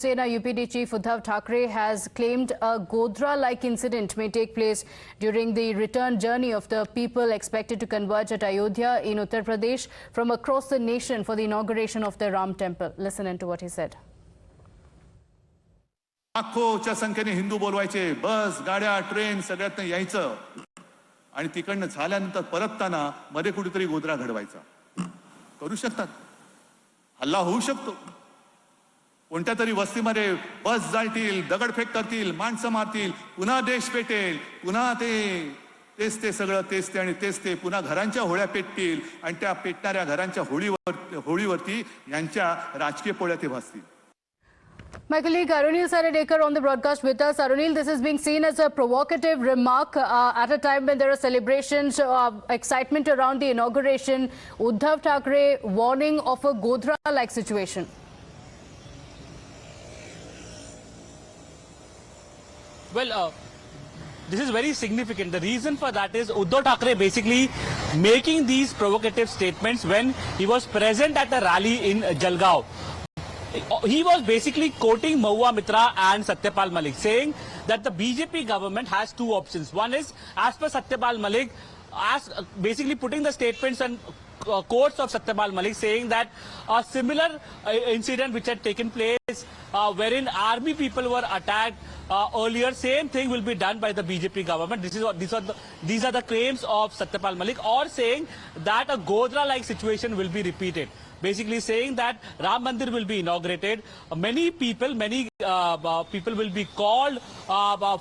Sena UPD Chief Uddhav Thackeray has claimed a Godhra-like incident may take place during the return journey of the people expected to converge at Ayodhya in Uttar Pradesh from across the nation for the inauguration of the Ram Temple. Listen into what he said. लाखोच्या संख्येने हिंदू बोलवायचे, बस गाड्या train सगळ्यात यायचं आणि तिकडनं झाल्यानंतर परतताना मध्ये कुठेतरी गोधरा घडवायचा. करू शकतात, हल्ला होऊ शकतो. कोणत्या तरी वस्तीमध्ये बस जाळतील, दगडफेक करतील, माणसं मारतील, पुन्हा देश पेटेल, पुन्हा तेच ते सगळं तेच ते आणि तेच ते पुन्हा घरांच्या होळ्या पेटतील आणि त्या पेटणाऱ्या घरांच्या होळीवरती यांच्या राजकीय पोळ्या ते भासतील. My colleague Arunil Saradekar on the broadcast with us. Arunil, this is being seen as a provocative remark at a time when there are celebrations, excitement around the inauguration. Uddhav Thackeray warning of a Godhra-like situation. Well, this is very significant. The reason for that is Uddhav Thackeray basically making these provocative statements when he was present at a rally in Jalgaon. He was basically quoting Mahua Mitra and Satyapal Malik, saying that the BJP government has two options. One is, as per Satyapal Malik, basically putting the statements and quotes of Satyapal Malik saying that a similar incident which had taken place wherein army people were attacked earlier, same thing will be done by the BJP government. These are the claims of Satyapal Malik, or saying that a Godhra-like situation will be repeated. Basically saying that Ram Mandir will be inaugurated. Many people will be called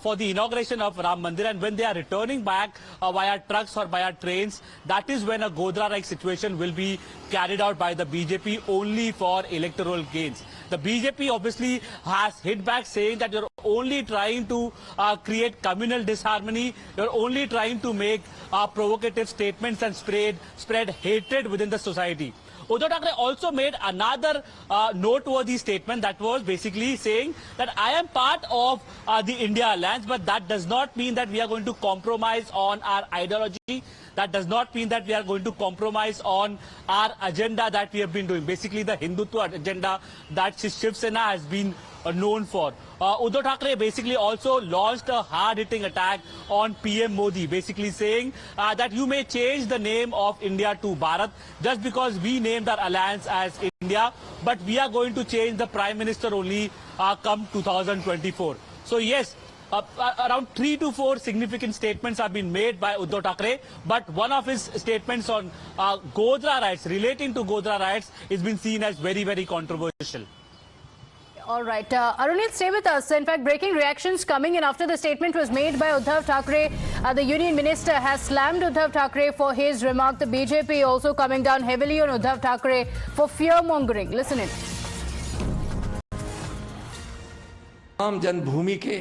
for the inauguration of Ram Mandir, and when they are returning back via trucks or via trains, that is when a Godhra-like situation will be carried out by the BJP only for electoral gains. The BJP obviously has hit back, saying that you're only trying to create communal disharmony, you're only trying to make provocative statements and spread hatred within the society. Uddhav Thackeray also made another noteworthy statement, that was basically saying that I am part of the India Alliance, but that does not mean that we are going to compromise on our ideology. That does not mean that we are going to compromise on our agenda that we have been doing. Basically, the Hindutva agenda that Shiv Sena has been known for. Uddhav Thackeray basically also launched a hard-hitting attack on PM Modi, basically saying that you may change the name of India to Bharat just because we named our alliance as India, but we are going to change the Prime Minister only come 2024. So yes, around 3 to 4 significant statements have been made by Uddhav Thackeray, but one of his statements on Godhra riots, relating to Godhra riots, is been seen as very, very controversial. All right. Arunil, stay with us. In fact, breaking reactions coming in after the statement was made by Uddhav Thackeray. The Union Minister has slammed Uddhav Thackeray for his remark. The BJP also coming down heavily on Uddhav Thackeray for fear-mongering. Listen in. Ram जन्मभूमि के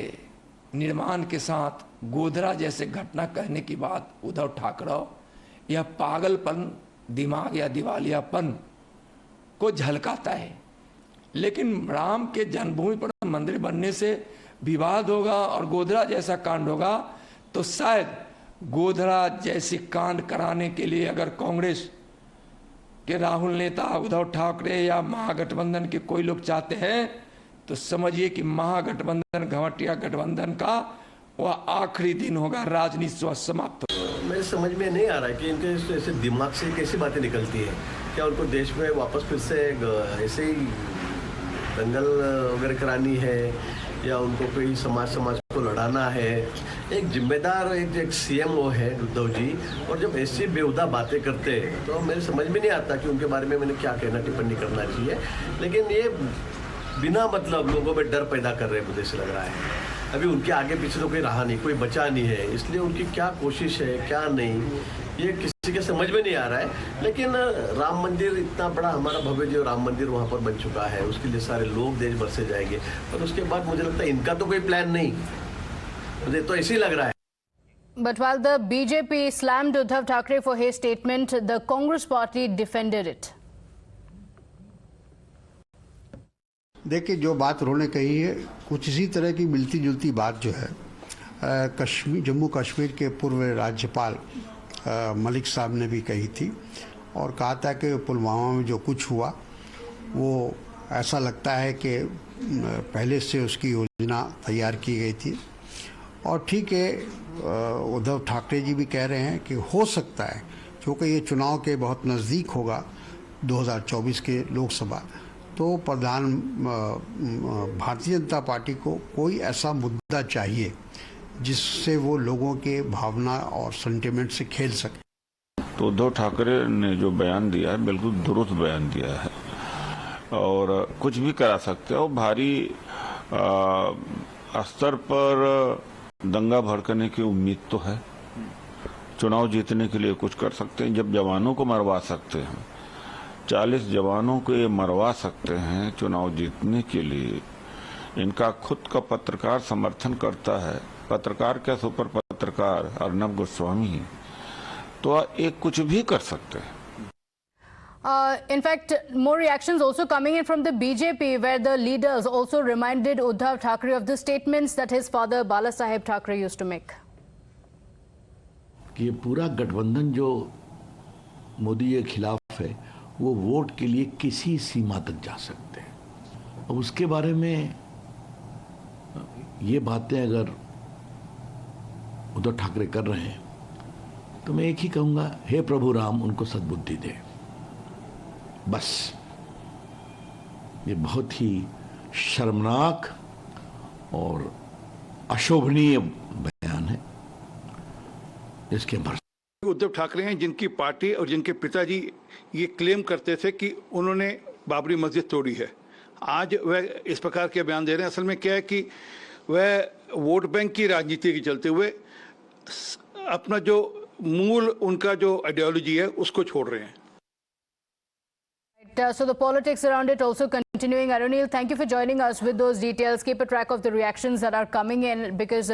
निर्माण के साथ गोधरा जैसे घटना कहने की बात उद्धव ठाकरे यह पागलपन, दिमाग या दिवालियापन को झलकाता है. लेकिन राम के जन्मभूमि पर मंदिर बनने से विवाद होगा और गोधरा जैसा कांड होगा, तो शायद गोधरा जैसी कांड कराने के लिए अगर कांग्रेस के राहुल नेता उद्धव ठाकरे या महागठबंधन के कोई लोग चाहते हैं, तो समझिए कि महागठबंधन, घमटिया गठबंधन का वह आखिरी दिन होगा, राजनीति समाप्त होगा. मेरे समझ में नहीं आ रहा है कि इनके ऐसे दिमाग से कैसी बातें निकलती है. क्या उनको देश में वापस फिर से ऐसे ही दंगल वगैरह करानी है, या उनको कोई समाज को लड़ाना है. एक जिम्मेदार एक सीएम वो है उद्धव जी, और जब ऐसी बेहुदा बातें करते हैं तो मेरे समझ में नहीं आता कि उनके बारे में मैंने क्या कहना, टिप्पणी करना चाहिए. लेकिन ये बिना मतलब लोगों में डर पैदा कर रहे हैं, मुझे ऐसा लग रहा है. अभी उनके आगे पीछे तो कोई रहा नहीं, कोई बचा नहीं है, इसलिए उनकी क्या कोशिश है क्या नहीं ये किसी के समझ में नहीं आ रहा है. लेकिन राम मंदिर इतना बड़ा हमारा भव्य जो राम मंदिर वहाँ पर बन चुका है, उसके लिए सारे लोग देश भर से जाएंगे, और उसके बाद मुझे लगता है इनका तो कोई प्लान नहीं, मुझे तो ऐसे ही लग रहा है. But while the BJP slammed Uddhav Thackeray for his statement, the Congress party defended it. देखिए, जो बात उन्होंने कही है कुछ इसी तरह की मिलती जुलती बात जो है जम्मू कश्मीर के पूर्व राज्यपाल मलिक साहब ने भी कही थी, और कहा था कि पुलवामा में जो कुछ हुआ वो ऐसा लगता है कि पहले से उसकी योजना तैयार की गई थी। और ठीक है, उद्धव ठाकरे जी भी कह रहे हैं कि हो सकता है, क्योंकि ये चुनाव के बहुत नज़दीक होगा 2024 के लोकसभा, तो भारतीय जनता पार्टी को कोई ऐसा मुद्दा चाहिए जिससे वो लोगों के भावना और सेंटिमेंट से खेल सके। तो उद्धव ठाकरे ने जो बयान दिया है बिल्कुल दुरुस्त बयान दिया है और कुछ भी करा सकते हो। भारी स्तर पर दंगा भड़कने की उम्मीद तो है। चुनाव जीतने के लिए कुछ कर सकते हैं। जब जवानों को मरवा सकते हैं, 40 जवानों को ये मरवा सकते हैं चुनाव जीतने के लिए, इनका खुद का पत्रकार समर्थन करता है। पत्रकार क्या, सुपर पत्रकार अर्नब गोस्वामी, तो एक कुछ भी कर सकते हैं। In fact, more reactions also coming in from the BJP, where the leaders also reminded Uddhav Thackeray of the statements that his father Bala Saheb Thackeray used to make. कि ये पूरा गठबंधन जो मोदी के खिलाफ है, वो वोट के लिए किसी सीमा तक जा सकते हैं। अब उसके बारे में ये बातें अगर उद्धव ठाकरे कर रहे हैं, तो मैं एक ही कहूँगा, हे प्रभु राम उनको सद्बुद्धि दे। बस ये बहुत ही शर्मनाक और अशोभनीय बयान है, इसके भर उद्धव ठाकरे हैं जिनकी पार्टी और जिनके पिताजी ये क्लेम करते थे कि उन्होंने बाबरी मस्जिद तोड़ी है। आज वह इस प्रकार के बयान दे रहे हैं। असल में क्या है कि वह वोट बैंक की राजनीति के चलते हुए अपना जो मूल उनका जो आइडियोलॉजी है उसको छोड़ रहे हैं। So the politics around it also continuing. Arunil, thank you for joining us with those details. Keep a track of the reactions that are coming in, because